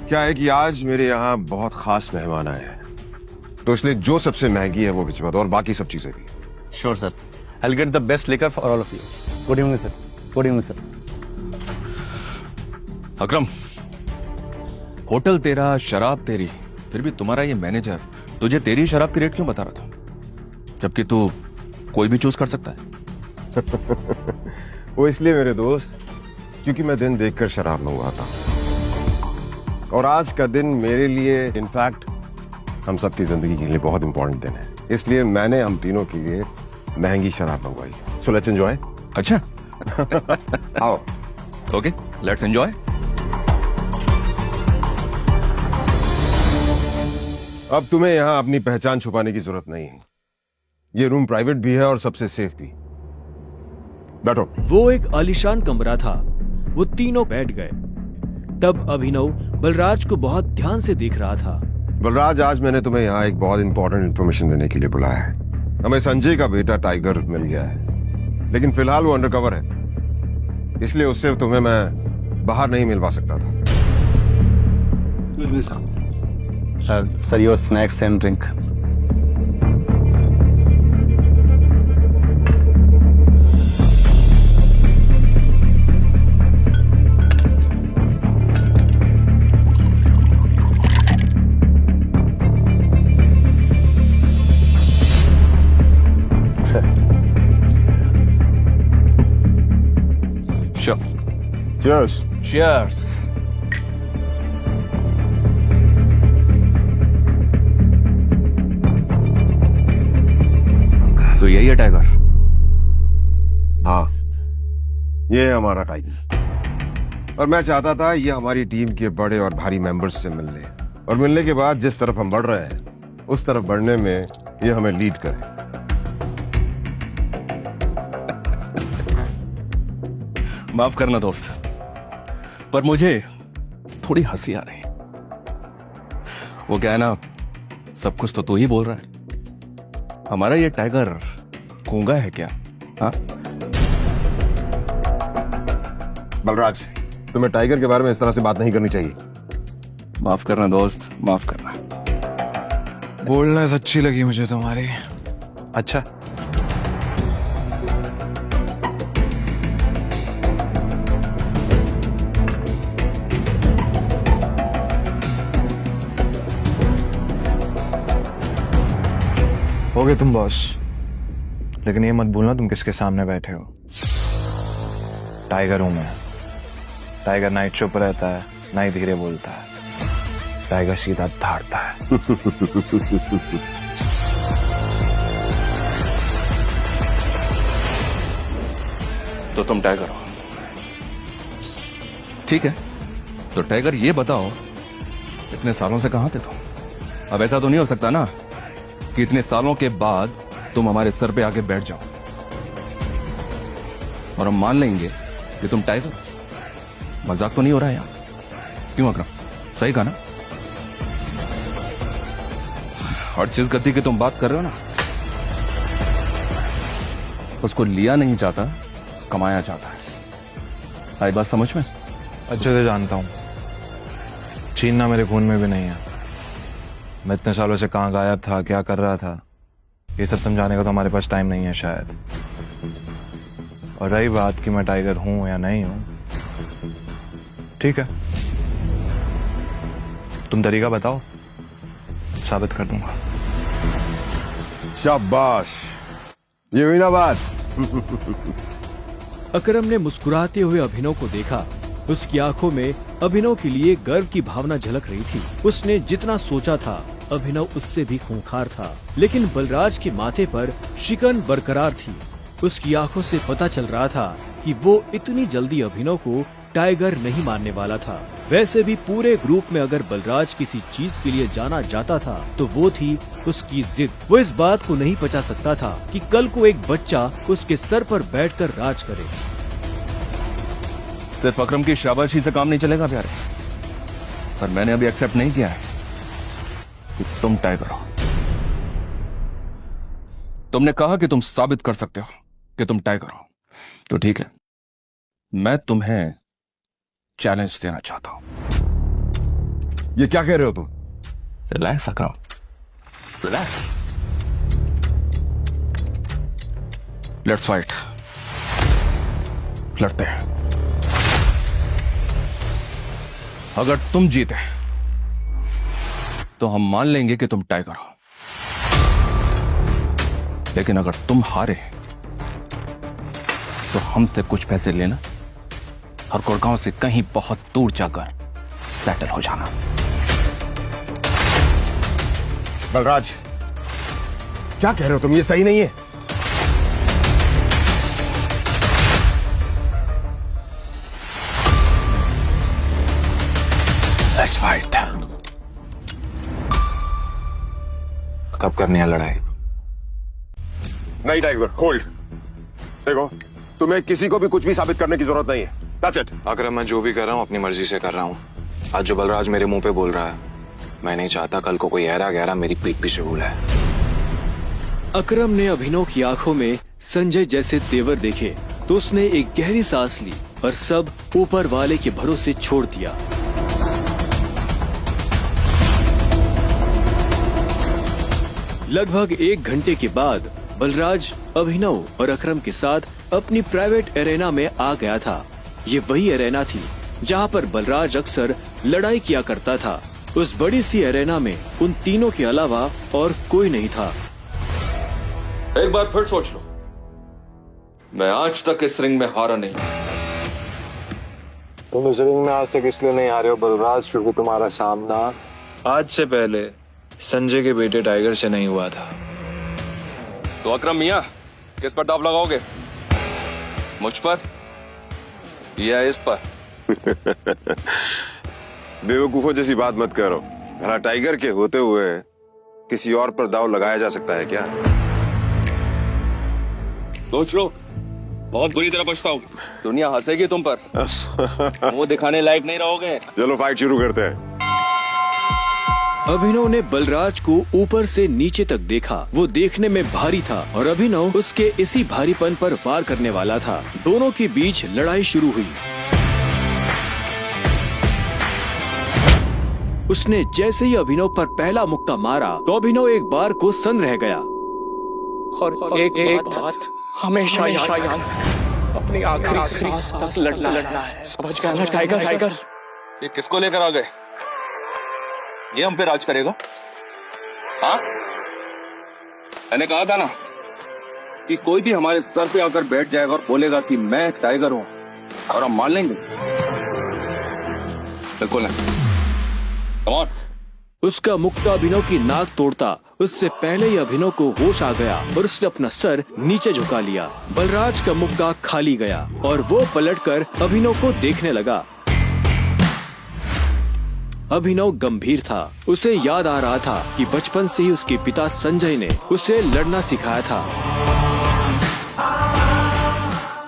[SPEAKER 6] क्या है कि आज मेरे यहाँ बहुत खास मेहमान आए हैं, तो इसलिए जो सबसे महंगी है वो भिजवा दो और बाकी सब चीजें भी।
[SPEAKER 11] Sure sir, I will get the best liquor for all of you. Good evening sir. Good evening sir.
[SPEAKER 13] Akram, hotel तेरा, शराब तेरी, फिर भी तुम्हारा ये मैनेजर तुझे तेरी शराब की रेट क्यों बता रहा था, जबकि तू कोई भी चूज कर सकता है?
[SPEAKER 6] वो इसलिए मेरे दोस्त, क्योंकि मैं दिन देखकर शराब मंगवाता हूँ और आज का दिन मेरे लिए, इनफैक्ट हम सबकी जिंदगी के लिए बहुत इंपॉर्टेंट दिन है। इसलिए मैंने हम तीनों के लिए महंगी शराब मंगवाई। So let's enjoy.
[SPEAKER 13] अच्छा।
[SPEAKER 6] आओ।
[SPEAKER 13] Okay, let's enjoy.
[SPEAKER 6] अब तुम्हें यहाँ अपनी पहचान छुपाने की जरूरत नहीं है। ये रूम प्राइवेट भी है और सबसे सेफ भी। बैठो।
[SPEAKER 2] वो एक आलीशान कमरा था। वो तीनों बैठ गए। तब अभिनव बलराज को बहुत ध्यान से देख रहा था।
[SPEAKER 6] बलराज, आज मैंने तुम्हें यहाँ एक बहुत इंपॉर्टेंट इन्फॉर्मेशन देने के लिए बुलाया है। हमें संजय का बेटा टाइगर मिल गया है, लेकिन फिलहाल वो अंडरकवर है, इसलिए उससे तुम्हें मैं बाहर नहीं मिलवा सकता था।
[SPEAKER 11] Sir your snacks and drink.
[SPEAKER 13] Sure.
[SPEAKER 6] Cheers.
[SPEAKER 13] Cheers. तो यही है टाइगर?
[SPEAKER 6] हाँ, ये है हमारा टाइगर और मैं चाहता था ये हमारी टीम के बड़े और भारी मेंबर्स से मिल ले और मिलने के बाद जिस तरफ हम बढ़ रहे हैं उस तरफ बढ़ने में ये हमें लीड करे।
[SPEAKER 13] माफ करना दोस्त, पर मुझे थोड़ी हंसी आ रही। वो क्या है ना, सब कुछ तो तू ही बोल रहा है। हमारा ये टाइगर गूंगा है क्या? हाँ
[SPEAKER 6] बलराज, तुम्हें टाइगर के बारे में इस तरह से बात नहीं करनी चाहिए।
[SPEAKER 13] माफ करना दोस्त, माफ करना।
[SPEAKER 4] बोलना अच्छी लगी मुझे तुम्हारी। अच्छा, हो गए तुम बॉस, लेकिन ये मत भूलना तुम किसके सामने बैठे हो। टाइगर हूं मैं। टाइगर ना ही चुप रहता है, ना ही धीरे बोलता है। टाइगर सीधा धाड़ता है।
[SPEAKER 13] तो तुम टाइगर हो, ठीक है। तो टाइगर ये बताओ, इतने सालों से कहां थे तुम? अब ऐसा तो नहीं हो सकता ना कि इतने सालों के बाद तुम हमारे सर पे आके बैठ जाओ और हम मान लेंगे कि तुम टाइगर हो। मजाक तो नहीं हो रहा है यार? क्यों अकरम, सही कहा ना? और जिस गद्दी की तुम बात कर रहे हो ना, उसको लिया नहीं जाता, कमाया जाता है। आई बात समझ में?
[SPEAKER 4] अच्छे से जानता हूं, छीनना मेरे खून में भी नहीं है। मैं इतने सालों से कहां गायब था, क्या कर रहा था, ये सब समझाने का तो हमारे पास टाइम नहीं है शायद। और रही बात कि मैं टाइगर हूं या नहीं हूं, ठीक है, तुम तरीका बताओ, साबित कर दूंगा।
[SPEAKER 6] शाबाश, ये हुई ना बात।
[SPEAKER 2] अकरम ने मुस्कुराते हुए अभिनव को देखा। उसकी आंखों में अभिनव के लिए गर्व की भावना झलक रही थी। उसने जितना सोचा था, अभिनव उससे भी खूंखार था, लेकिन बलराज के माथे पर शिकन बरकरार थी। उसकी आंखों से पता चल रहा था कि वो इतनी जल्दी अभिनव को टाइगर नहीं मानने वाला था। वैसे भी पूरे ग्रुप में अगर बलराज किसी चीज के लिए जाना जाता था तो वो थी उसकी जिद। वो इस बात को नहीं पचा सकता था कि कल को एक बच्चा उसके सर पर बैठकर राज करे।
[SPEAKER 13] सिर्फ अकरम की शाबाशी से काम नहीं चलेगा प्यारे, पर मैंने अभी एक्सेप्ट नहीं किया है कि तुम टाइगर हो। तुमने कहा कि तुम साबित कर सकते हो कि तुम टाइगर हो, तो ठीक है, मैं तुम्हें चैलेंज देना चाहता हूं।
[SPEAKER 6] ये क्या कह रहे हो तुम?
[SPEAKER 13] Relax Akram, relax. Let's fight, लड़ते हैं। अगर तुम जीते तो हम मान लेंगे कि तुम टाइगर हो, लेकिन अगर तुम हारे तो हमसे कुछ पैसे लेना और गुड़गांव से कहीं बहुत दूर जाकर सेटल हो जाना।
[SPEAKER 6] बलराज, क्या कह रहे हो तुम? ये सही नहीं है।
[SPEAKER 13] Let's fight.
[SPEAKER 4] कब करनी है लड़ाई?
[SPEAKER 6] नहीं टाइगर, होल्ड। देखो, तुम्हें किसी को भी कुछ भी साबित करने की जरूरत नहीं है। That's it.
[SPEAKER 4] अगर मैं जो भी कर रहा हूँ अपनी मर्जी से कर रहा हूँ। आज जो बलराज मेरे मुंह पे बोल रहा है, मैं नहीं चाहता कल को कोई ऐरा गहरा मेरी पीठ पीछे बोला है।
[SPEAKER 2] अकरम ने अभिनव की आंखों में संजय जैसे तेवर देखे तो उसने एक गहरी सांस ली और सब ऊपर वाले के भरोसे छोड़ दिया। लगभग 1 घंटे के बाद बलराज अभिनव और अकरम के साथ अपनी प्राइवेट एरेना में आ गया था। ये वही एरेना थी जहां पर बलराज अक्सर लड़ाई किया करता था। उस बड़ी सी एरेना में उन तीनों के अलावा और कोई नहीं था।
[SPEAKER 13] एक बार फिर सोच लो, मैं आज तक इस रिंग में हारा नहीं।
[SPEAKER 4] तुम इस रिंग में आज तक इसलिए नहीं आ रहे हो बलराज, क्योंकि तुम्हारा सामना आज से पहले संजय के बेटे टाइगर से नहीं हुआ था।
[SPEAKER 13] तो अकरम मियां, किस पर दाव लगाओगे? मुझ पर या इस पर?
[SPEAKER 6] बेवकूफों जैसी बात मत करो। भला टाइगर के होते हुए किसी और पर दाव लगाया जा सकता है क्या?
[SPEAKER 13] सोच लो, बहुत बुरी तरह पछताओगे। दुनिया हंसेगी तुम पर। मुंह दिखाने लायक नहीं रहोगे।
[SPEAKER 6] चलो फाइट शुरू करते हैं।
[SPEAKER 2] अभिनव ने बलराज को ऊपर से नीचे तक देखा। वो देखने में भारी था और अभिनव उसके इसी भारीपन पर वार करने वाला था। दोनों के बीच लड़ाई शुरू हुई। उसने जैसे ही अभिनव पर पहला मुक्का मारा तो अभिनव एक बार को सन रह गया।
[SPEAKER 7] और एक बात हमेशा याद, अपनी आखिरी सांस तक लड़ना है। समझ गया ना टाइगर?
[SPEAKER 13] ये किसको लेकर आ गए? ये हम पे राज करेगा? हाँ, मैंने कहा था ना कि कोई भी हमारे सर पे आकर बैठ जाएगा और बोलेगा कि मैं टाइगर हूं, और हम मान लेंगे? बिल्कुल नहीं। Come on.
[SPEAKER 2] उसका मुक्का अभिनव की नाक तोड़ता उससे पहले ही अभिनव को होश आ गया और उसने अपना सर नीचे झुका लिया। बलराज का मुक्का खाली गया और वो पलटकर अभिनव को देखने लगा। अभिनव गंभीर था। उसे याद आ रहा था कि बचपन से ही उसके पिता संजय ने उसे लड़ना सिखाया था।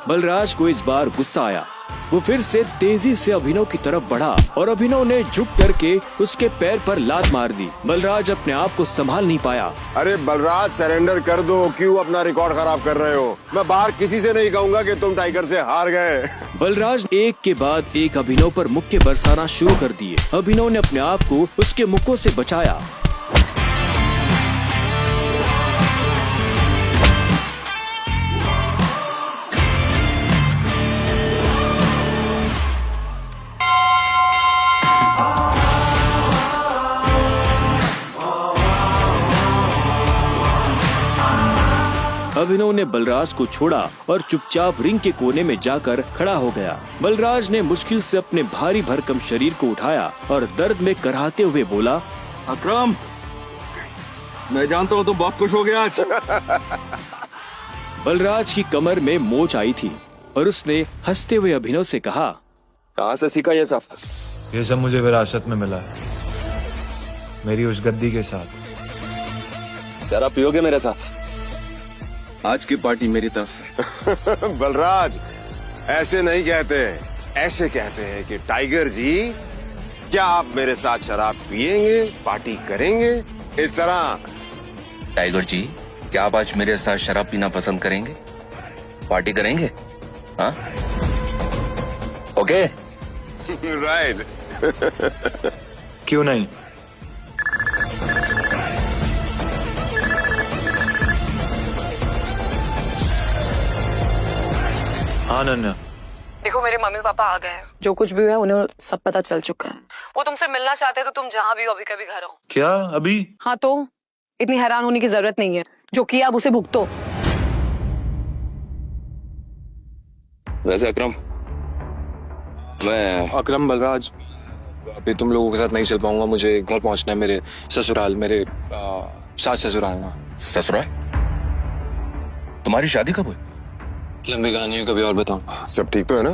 [SPEAKER 2] बलराज को इस बार गुस्सा आया। वो फिर से तेजी से अभिनव की तरफ बढ़ा और अभिनव ने झुक करके उसके पैर पर लात मार दी। बलराज अपने आप को संभाल नहीं पाया।
[SPEAKER 6] अरे बलराज, सरेंडर कर दो। क्यों अपना रिकॉर्ड खराब कर रहे हो? मैं बाहर किसी से नहीं कहूंगा कि तुम टाइगर से हार गए।
[SPEAKER 2] बलराज एक के बाद एक अभिनव पर मुक्के बरसाना शुरू कर दिए। अभिनव ने अपने आप को उसके मुक्कों से बचाया। अभिनव ने बलराज को छोड़ा और चुपचाप रिंग के कोने में जाकर खड़ा हो गया। बलराज ने मुश्किल से अपने भारी भरकम शरीर को उठाया और दर्द में कराहते हुए बोला,
[SPEAKER 13] अकरम, मैं जानता हूँ तुम बहुत खुश हो गया आज।
[SPEAKER 2] बलराज की कमर में मोच आई थी और उसने हंसते हुए अभिनव से कहा,
[SPEAKER 13] कहाँ से सीखा ये सब?
[SPEAKER 4] ये सब मुझे विरासत में मिला है, मेरी उस गद्दी के साथ।
[SPEAKER 13] शराब पियोगे मेरे साथ? आज की पार्टी मेरी तरफ से।
[SPEAKER 6] बलराज, ऐसे नहीं कहते, ऐसे कहते हैं कि टाइगर जी, क्या आप मेरे साथ शराब पिएंगे, पार्टी करेंगे? इस तरह।
[SPEAKER 1] टाइगर जी, क्या आप आज मेरे साथ शराब पीना पसंद करेंगे, पार्टी करेंगे? हाँ, ओके।
[SPEAKER 6] राइट।
[SPEAKER 4] क्यों नहीं? हाँ नन्ना।
[SPEAKER 3] देखो, मेरे मम्मी पापा आ गए हैं। जो कुछ भी हुआ है उन्हें सब पता चल चुका है। वो तुमसे मिलना चाहते हैं तो तुम जहाँ भी हो अभी कभी घर आओ।
[SPEAKER 4] क्या अभी?
[SPEAKER 3] हाँ, तो इतनी हैरान होने की जरूरत नहीं है। जो किया अब उसे भुगतो।
[SPEAKER 13] वैसे अकरम, मैं
[SPEAKER 4] अकरम, बलराज, अभी तुम लोगों के साथ नहीं चल पाऊंगा। मुझे घर पहुंचना है, मेरे ससुराल, मेरे सास ससुराल ना।
[SPEAKER 1] ससुराल? तुम्हारी शादी कब हुई?
[SPEAKER 4] लंबी कहानी है, कभी और बताऊंगा।
[SPEAKER 6] सब ठीक तो है ना?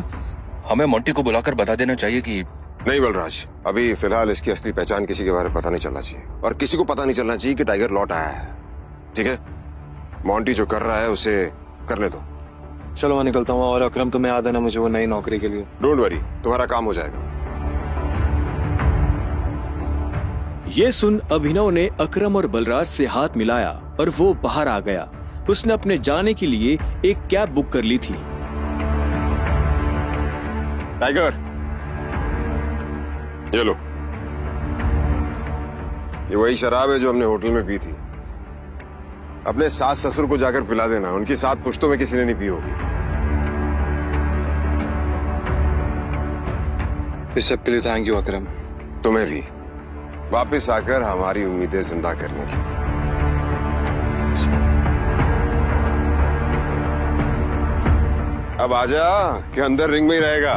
[SPEAKER 1] हमें मोंटी को बुलाकर बता देना चाहिए कि
[SPEAKER 6] नहीं बलराज, अभी फिलहाल इसकी असली पहचान किसी के बारे में पता नहीं चलना चाहिए, और किसी को पता नहीं चलना चाहिए कि टाइगर लौट आया है। ठीक है? मोंटी जो कर रहा है उसे करने दो।
[SPEAKER 4] चलो मैं निकलता हूँ। और अकरम, तुम्हें याद है ना मुझे वो नई नौकरी के लिए?
[SPEAKER 6] डोंट वरी, तुम्हारा काम हो जाएगा।
[SPEAKER 2] ये सुन अभिनव ने अकरम और बलराज से हाथ मिलाया और वो बाहर आ गया। उसने अपने जाने के लिए एक कैब बुक कर ली थी।
[SPEAKER 6] टाइगर, ये लो। ये वही शराब है जो हमने होटल में पी थी। अपने सास ससुर को जाकर पिला देना, उनकी 7 पुश्तों में किसी ने नहीं पी होगी।
[SPEAKER 4] इस सब के लिए थैंक यू अकरम।
[SPEAKER 6] तुम्हें भी वापस आकर हमारी उम्मीदें जिंदा करने की। अब आजा कि अंदर रिंग में ही रहेगा।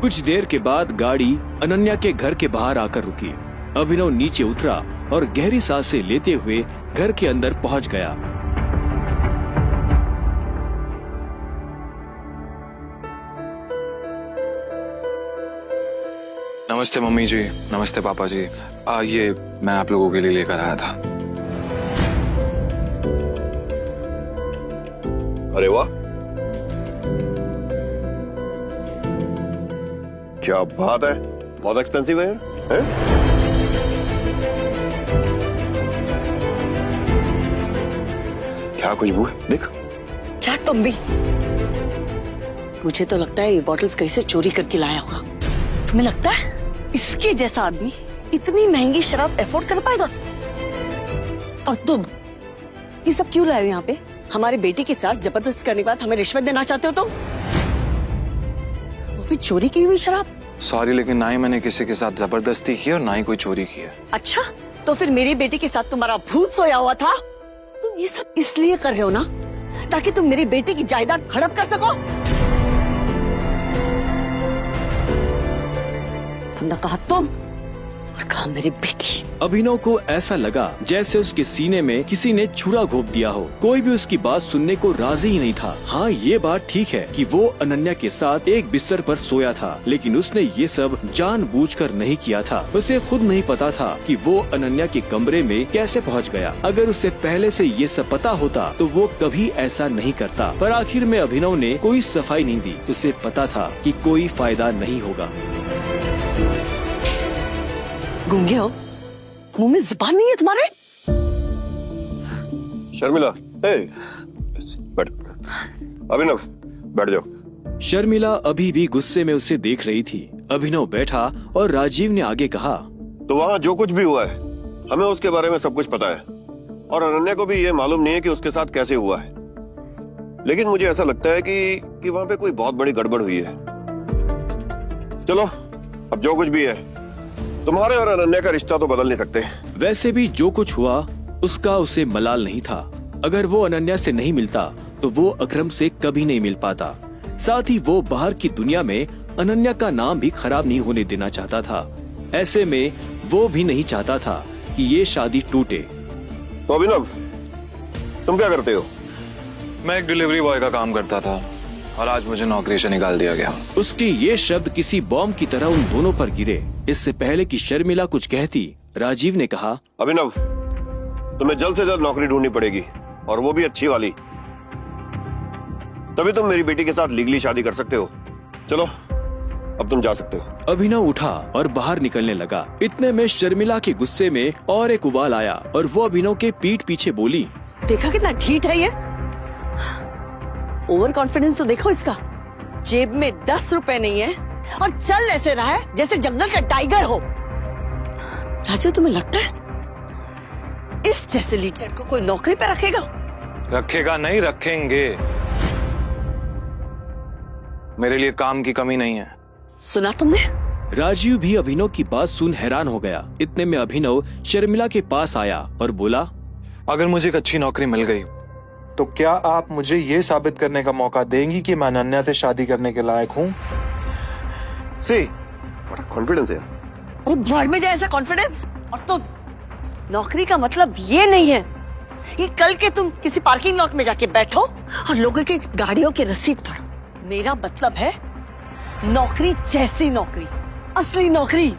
[SPEAKER 2] कुछ देर के बाद गाड़ी अनन्या के घर के बाहर आकर रुकी। अभिनव नीचे उतरा और गहरी सांसें लेते हुए घर के अंदर पहुंच गया।
[SPEAKER 4] नमस्ते मम्मी जी, नमस्ते पापा जी। ये मैं आप लोगों के लिए लेकर आया था।
[SPEAKER 6] अरे वाह, क्या बात है, बहुत एक्सपेंसिव है यार। क्या खुशबू है, देख।
[SPEAKER 9] क्या तुम भी? मुझे तो लगता है ये बॉटल्स कहीं से चोरी करके लाया होगा। तुम्हें लगता है इसके जैसा आदमी इतनी महंगी शराब अफोर्ड कर पाएगा? और तुम ये सब क्यों लाए हो यहाँ पे? हमारे बेटे के साथ जबरदस्ती करने के बाद हमें रिश्वत देना चाहते हो तुम? वो भी चोरी की हुई शराब?
[SPEAKER 7] सॉरी, लेकिन ना ही मैंने किसी के साथ जबरदस्ती की और ना ही कोई चोरी की है।
[SPEAKER 9] अच्छा, तो फिर मेरे बेटे के साथ तुम्हारा भूत सोया हुआ था? तुम ये सब इसलिए कर रहे हो ना ताकि तुम मेरे बेटे की जायदाद हड़प कर सको? तुमने कहा तुम और कहा मेरी बेटी।
[SPEAKER 2] अभिनव को ऐसा लगा जैसे उसके सीने में किसी ने छुरा घोंप दिया हो। कोई भी उसकी बात सुनने को राजी ही नहीं था। हाँ, ये बात ठीक है कि वो अनन्या के साथ एक बिस्तर पर सोया था, लेकिन उसने ये सब जानबूझकर नहीं किया था। उसे खुद नहीं पता था कि वो अनन्या के कमरे में कैसे पहुंच गया। अगर उसे पहले से ये सब पता होता तो वो कभी ऐसा नहीं करता। पर आखिर में अभिनव ने कोई सफाई नहीं दी। उसे पता था कि कोई फायदा नहीं होगा।
[SPEAKER 9] गूंगे हो? मुंह में जुबान नहीं है तुम्हारे?
[SPEAKER 6] शर्मिला, बैठ। अभिनव, बैठ जाओ।
[SPEAKER 2] शर्मिला अभी भी गुस्से में उसे देख रही थी। अभिनव बैठा और राजीव ने आगे कहा,
[SPEAKER 6] तो वहाँ जो कुछ भी हुआ है हमें उसके बारे में सब कुछ पता है और अनन्या को भी ये मालूम नहीं है कि उसके साथ कैसे हुआ है। लेकिन मुझे ऐसा लगता है कि वहाँ पे कोई बहुत बड़ी गड़बड़ हुई है। चलो, अब जो कुछ भी है, तुम्हारे और अनन्या का रिश्ता तो बदल नहीं सकते।
[SPEAKER 2] वैसे भी जो कुछ हुआ उसका उसे मलाल नहीं था। अगर वो अनन्या से नहीं मिलता तो वो अकरम से कभी नहीं मिल पाता। साथ ही वो बाहर की दुनिया में अनन्या का नाम भी खराब नहीं होने देना चाहता था। ऐसे में वो भी नहीं चाहता था कि ये शादी टूटे।
[SPEAKER 6] तो अभिनव, तुम क्या करते हो?
[SPEAKER 7] मैं एक डिलीवरी बॉय का काम करता था और आज मुझे नौकरी से निकाल दिया गया।
[SPEAKER 2] उसके ये शब्द किसी बॉम्ब की तरह उन दोनों पर गिरे। इससे पहले कि शर्मिला कुछ कहती, राजीव ने कहा,
[SPEAKER 6] अभिनव, तुम्हें जल्द से जल्द नौकरी ढूंढनी पड़ेगी और वो भी अच्छी वाली। तभी तुम मेरी बेटी के साथ लीगली शादी कर सकते हो। चलो, अब तुम जा सकते हो।
[SPEAKER 2] अभिनव उठा और बाहर निकलने लगा। इतने में शर्मिला के गुस्से में और एक उबाल आया और वो अभिनव के पीठ पीछे बोली,
[SPEAKER 9] देखा कितना ढीठ है ये? ओवर कॉन्फिडेंस तो देखो इसका। जेब में 10 रुपए नहीं है और चल ऐसे रहा है जैसे जंगल का टाइगर हो। राजू, तुम्हें लगता है इस जैसे लीडर को कोई नौकरी पे रखेगा?
[SPEAKER 7] रखेगा नहीं, रखेंगे। मेरे लिए काम की कमी नहीं है।
[SPEAKER 9] सुना तुमने?
[SPEAKER 2] राजीव भी अभिनव की बात सुन हैरान हो गया। इतने में अभिनव शर्मिला के पास आया और बोला,
[SPEAKER 7] अगर मुझे एक अच्छी नौकरी मिल गई
[SPEAKER 4] तो क्या आप मुझे ये साबित करने का मौका देंगी कि मैं अनन्या से शादी करने के लायक हूँ?
[SPEAKER 6] बड़ा कॉन्फिडेंस है।
[SPEAKER 9] अरे भाड़ में जाए ऐसा कॉन्फिडेंस। और तुम, नौकरी का मतलब ये नहीं है कि कल के तुम किसी पार्किंग लॉट में जाके बैठो और लोगों की गाड़ियों की रसीद पढ़ो। मेरा मतलब है नौकरी जैसी नौकरी, असली नौकरी,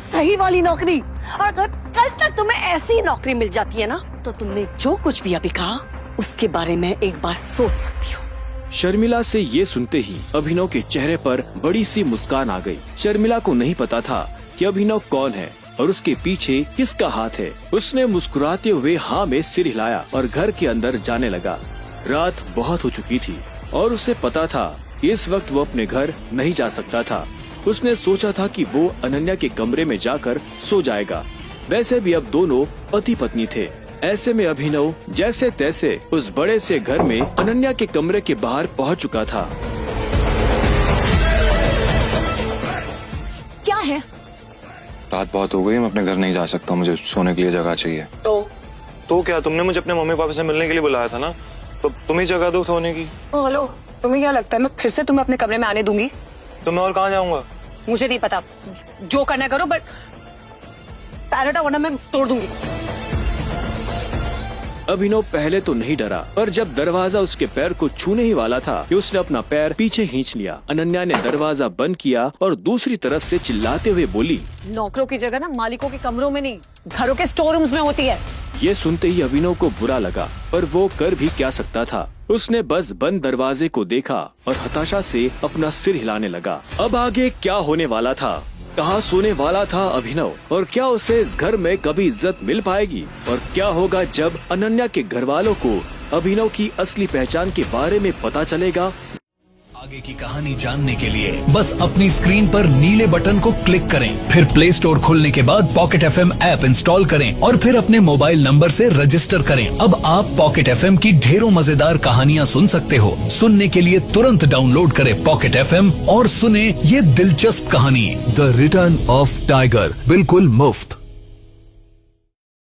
[SPEAKER 9] सही वाली नौकरी। और अगर कल तक तुम्हें ऐसी नौकरी मिल जाती है ना, तो तुमने जो कुछ भी अभी कहा उसके बारे में एक बार सोच सकती हो।
[SPEAKER 2] शर्मिला से ये सुनते ही अभिनव के चेहरे पर बड़ी सी मुस्कान आ गई। शर्मिला को नहीं पता था कि अभिनव कौन है और उसके पीछे किसका हाथ है। उसने मुस्कुराते हुए हाँ में सिर हिलाया और घर के अंदर जाने लगा। रात बहुत हो चुकी थी और उसे पता था कि इस वक्त वो अपने घर नहीं जा सकता था। उसने सोचा था कि वो अनन्या के कमरे में जाकर सो जाएगा। वैसे भी अब दोनों पति पत्नी थे। ऐसे में अभिनव जैसे तैसे उस बड़े से घर में अनन्या के कमरे के बाहर पहुंच चुका था।
[SPEAKER 9] क्या है?
[SPEAKER 7] रात बहुत हो गई, मैं अपने घर नहीं जा सकता, मुझे सोने के लिए जगह चाहिए। तो क्या, तुमने मुझे अपने मम्मी पापा से मिलने के लिए बुलाया था ना, तो तुम ही जगह दो सोने की।
[SPEAKER 3] हेलो, तुम्हें क्या लगता है मैं फिर से तुम्हें अपने कमरे में आने दूंगी?
[SPEAKER 7] तो मैं और कहाँ जाऊंगा?
[SPEAKER 3] मुझे नहीं पता, जो करना करो, बट पैर हटाओ वरना मैं तोड़ दूंगी।
[SPEAKER 2] अभिनव पहले तो नहीं डरा, पर जब दरवाजा उसके पैर को छूने ही वाला था कि उसने अपना पैर पीछे खींच लिया। अनन्या ने दरवाजा बंद किया और दूसरी तरफ से चिल्लाते हुए बोली,
[SPEAKER 3] नौकरों की जगह ना मालिकों के कमरों में नहीं, घरों के स्टोर रूम्स में होती है।
[SPEAKER 2] ये सुनते ही अभिनव को बुरा लगा, पर वो कर भी क्या सकता था। उसने बस बंद दरवाजे को देखा और हताशा से अपना सिर हिलाने लगा। अब आगे क्या होने वाला था, कहाँ सोने वाला था अभिनव, और क्या उसे इस घर में कभी इज्जत मिल पाएगी, और क्या होगा जब अनन्या के घर वालों को अभिनव की असली पहचान के बारे में पता चलेगा।
[SPEAKER 14] आगे की कहानी जानने के लिए बस अपनी स्क्रीन पर नीले बटन को क्लिक करें, फिर प्ले स्टोर खोलने के बाद पॉकेट FM ऐप इंस्टॉल करें और फिर अपने मोबाइल नंबर से रजिस्टर करें। अब आप पॉकेट FM की ढेरों मजेदार कहानियां सुन सकते हो। सुनने के लिए तुरंत डाउनलोड करें पॉकेट FM और सुने ये दिलचस्प कहानी द रिटर्न ऑफ टाइगर, बिल्कुल मुफ्त।